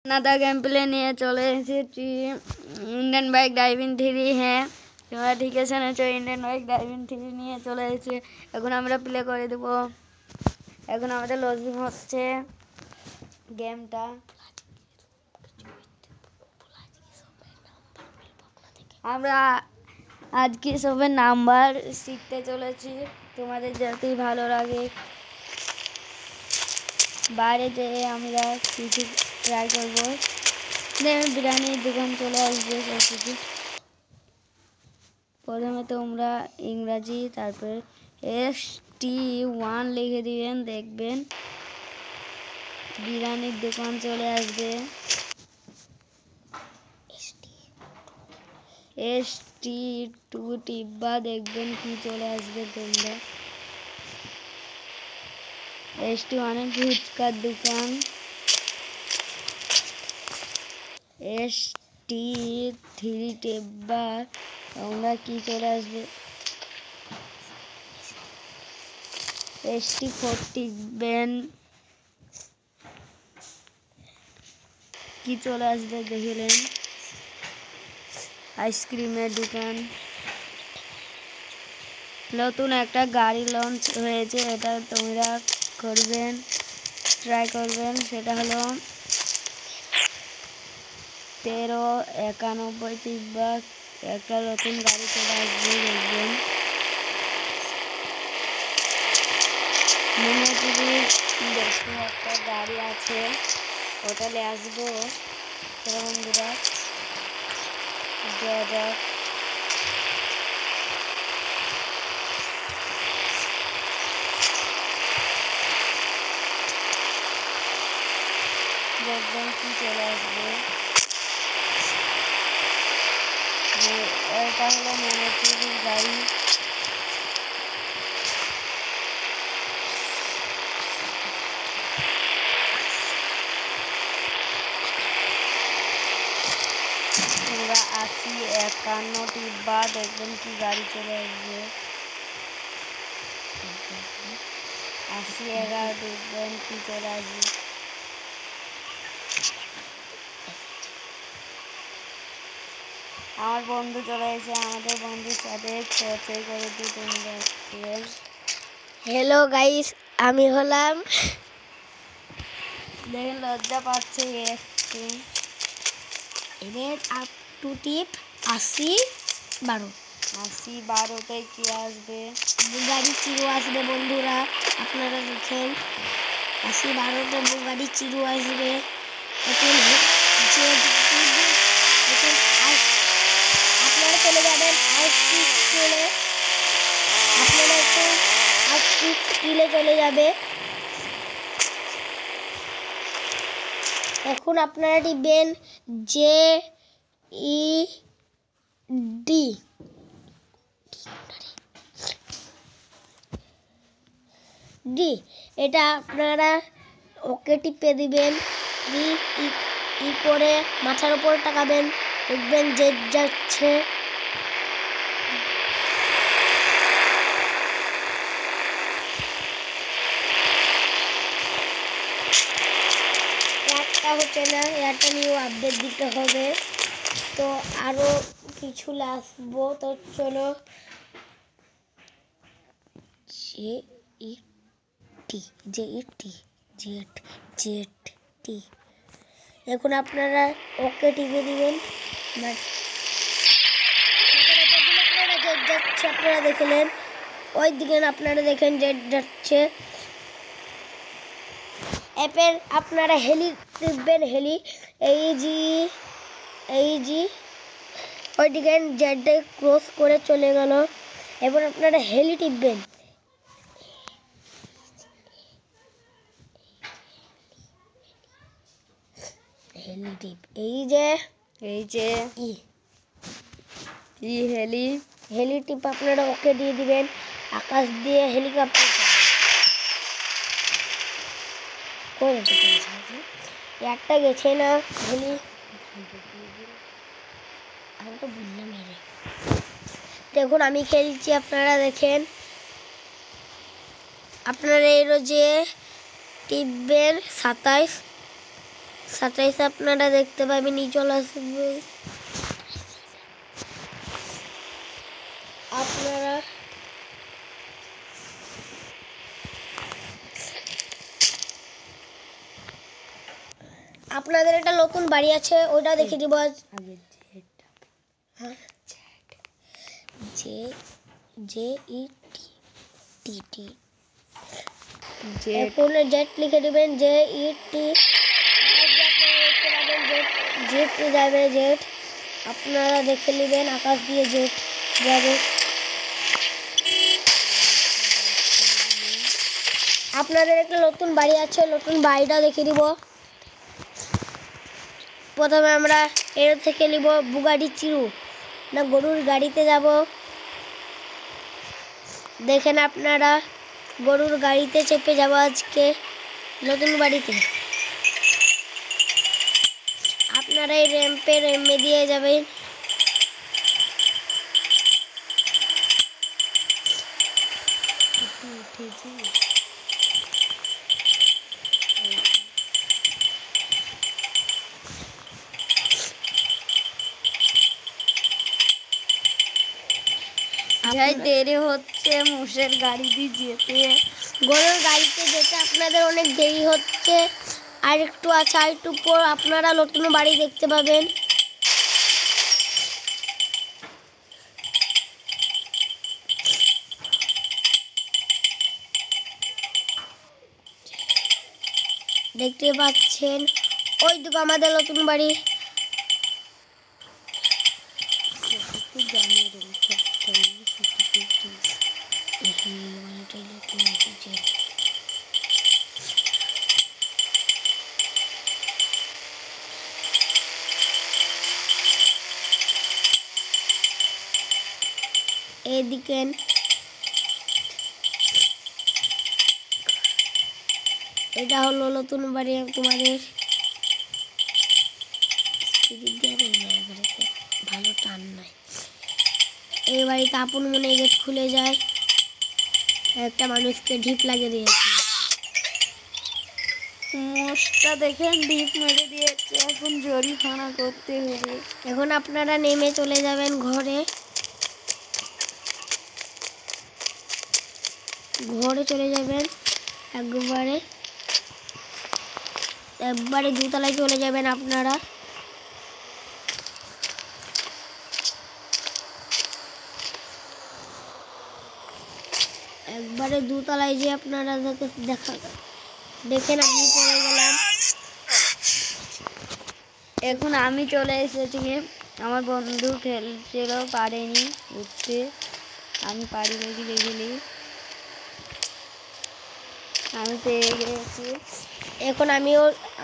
नादा game play নিয়ে চলে এসেছি। ইন্ডিয়ান বাইক ড্রাইভিং 3 হ্যাঁ তোমরা ঠিক আছে না? ইন্ডিয়ান বাইক ড্রাইভিং 3 নিয়ে চলে এসেছি। এখন আমরা প্লে করে দেব। এখন আমাদের লজিং হচ্ছে গেমটা। আমরা আজকে সবে নাম্বার শিখতে চলেছি। তোমাদের যদি ভালো লাগে বাইরে যেয়ে আমরা কিছু ট্রাই করবো। বিরিয়ানির দোকান চলে আসবে সব কিছু। প্রথমে তোমরা ইংরাজি তারপরে ST1 লিখে দিবেন, দেখবেন বিরিয়ানির দোকান চলে আসবে। ST2 টিপবা, দেখবেন কি চলে আসবে। তোমরা ST1 ফুচকার দোকান, ST3 টিপবা, তোমরা কি চলে আসবে। ST4 টিপবেন, কি চলে আসবে দেখলেন। আইসক্রিমের দোকান। নতুন একটা গাড়ি লঞ্চ হয়েছে, এটা তোমরা করবেন, ট্রাই করবেন। সেটা হলো 1391 টিপবা, একটা নতুন গাড়ি চলে আসবে দেখবেন। দেশে একটা গাড়ি আছে, ওটালে আসবো। বন্ধুরা দেখবেন কি চলে আসবে। এটা হলো মেনেটিভির গাড়ি। তোমরা 8051 টিপবা, দেখবেন কি গাড়ি চলে আসবে। 8011 দেখবেন কি চলে আসবে। আমার বন্ধু চলে এসে আমাদের বন্ধুর সাথে পরিচয় করে দিতে। হ্যালো গাইস, আমি হলাম। দেখেন লজ্জা পাচ্ছে একটু। এবার আপ টু টিপ 8012। 8012তে কি আসবে? বুগাড়ি চিরু আসবে বন্ধুরা, আপনারা দেখেন 8012তে বুগাড়ি চিরু আসবে। এখন আপনারা চলে যাবেন স্কিলে। আপনারা একটু স্কিলে চলে যাবে। এখন আপনারা টিপবেন JED। এটা আপনারা ওকে টিপে দিবেন। ই করে মাথার উপর টাকাবেন, দেখবেন জেড যাচ্ছে। একটা হচ্ছে না, একটা নিয়েও আপডেট দিতে হবে। তো আরো কিছু আসবো। তো চলো JET। এখন আপনারা ওকে টিপে দিবেন। আপনারা দেখলেন ওই দিকে, আপনারা দেখেন জেড যাচ্ছে। অ্যাপের আপনারা হেলি টিপবেন, হেলি এই ওই দিকে জেডে ক্রস করে চলে গেল। এবার আপনারা হেলি টিপবেন। হেলি টিপ, এই যে হেলি টিপ আপনারা ওকে দিয়ে দিবেন। আকাশ দিয়ে হেলিকপ্টার একটা গেছে না হেলি, আমি তো বললাম। দেখুন আমি খেলছি, আপনারা দেখেন। আপনারা এরও যে টিপবেন সারপ্রাইজ আপনারা দেখতে পাবেন, চলে আসবে আপনারা। আপনাদের একটা নতুন বাড়ি আছে, ওটা দেখে দিব আজ। এখন জেট লিখে দিবেন, জেট যাবে, জেট আপনারা দেখে নেবেন, আকাশ দিয়ে জেট যাবে। আপনাদের একটা নতুন বাড়ি আছে, নতুন বাড়িটা দেখে দিব। প্রথমে আমরা এর থেকে নিব বুগাটি চিরু, না গরুর গাড়িতে যাব। দেখেন আপনারা, গরুর গাড়িতে চেপে যাব আজকে নতুন বাড়িতে। আপনারা এই র্যাম্পে দিয়ে যাবেন। যাই দেরি হচ্ছে মোষের গাড়ি দিয়ে যেতে, গরুর গাড়িতে যেতে আপনাদের অনেক দেরি হচ্ছে। আর একটু আছে, আর একটু পর আপনারা নতুন বাড়ি দেখতে পাবেন। দেখতে পাচ্ছেন ওই দিকে আমাদের নতুন বাড়ি। এদিকে এটা হলো নতুন বাড়ি তোমাদের। ভালো টান নাই এই বাড়িতে, আপন মনে গেট খুলে যায়। একটা মানুষকে ঢিপ লাগিয়ে দিয়েছে, মোষটা দেখেন ঢিপ মেরে দিয়েছে, এখন জরিমানা করতে হবে। এখন আপনারা নেমে চলে যাবেন ঘরে। ঘরে চলে যাবেন একবারে দোতলায় চলে যাবেন আপনারা। একবারে দোতলায় যে আপনারা দেখেন আমি পড়ে গেলাম। এখন আমি চলে এসেছি, আমার বন্ধু খেলছিল, পারেনি উঠতে, আমি পারি দেখি দেখলি, আমি পেয়ে গেছি। এখন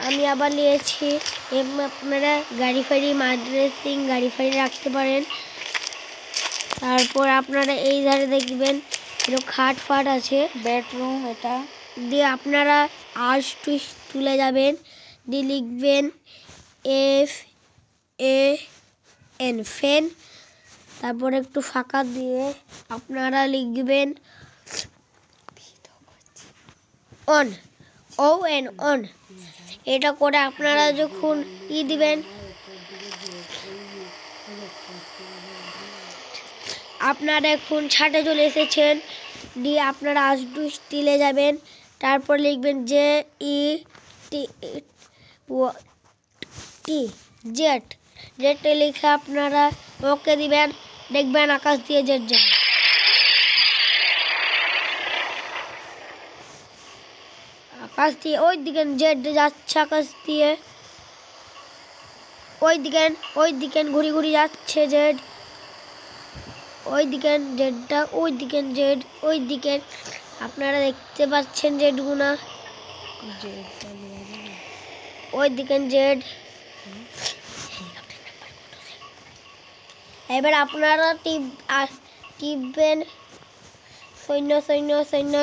আমি আবার নিয়েছি। আপনারা গাড়ি ফাড়ি মাদ্রেসিং গাড়ি ফাড়ি রাখতে পারেন। তারপর আপনারা এই ধারে দেখবেন এরকম খাট ফাট আছে, বেডরুম এটা দিয়ে আপনারা আর্স টুইস্ট তুলে যাবেন, দিয়ে লিখবেন FAN ফ্যান। তারপর একটু ফাঁকা দিয়ে আপনারা লিখবেন অন, ON অন। এটা করে আপনারা যখন দিবেন, আপনারা এখন ছাদে চলে এসেছেন, দিয়ে আপনারা আজডু স্টিলে যাবেন। তারপর লিখবেন জেটে লিখে আপনারা ওকে দিবেন, দেখবেন আকাশ দিয়ে জেট যাবে। আকাশ দিয়ে ওই দিকে জেট যাচ্ছে, আকাশ দিয়ে ওই দিকে ঘুরি ঘুরি যাচ্ছে জেড। ওই দিকে জেডটা, ওই দিকে জেড, ওই দিকে আপনারা দেখতে পাচ্ছেন জেডগুনা, ওই দিকে জেড। এবার আপনারা টিপবেন সৈন্য সৈন্য সৈন্য,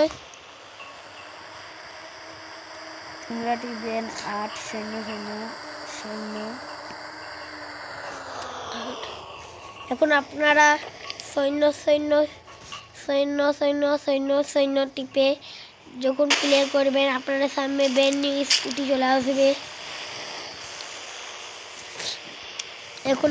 তোমরা টিপবেন 8 শূন্য শূন্য শূন্য। এখন আপনারা সৈন্য সৈন্য সৈন্য সৈন্য সৈন্য সৈন্য টিপে যখন ক্লিয়ার করবেন, আপনারা সামনে ব্র্যান্ড নিউ স্কুটি চলে আসবে। এখন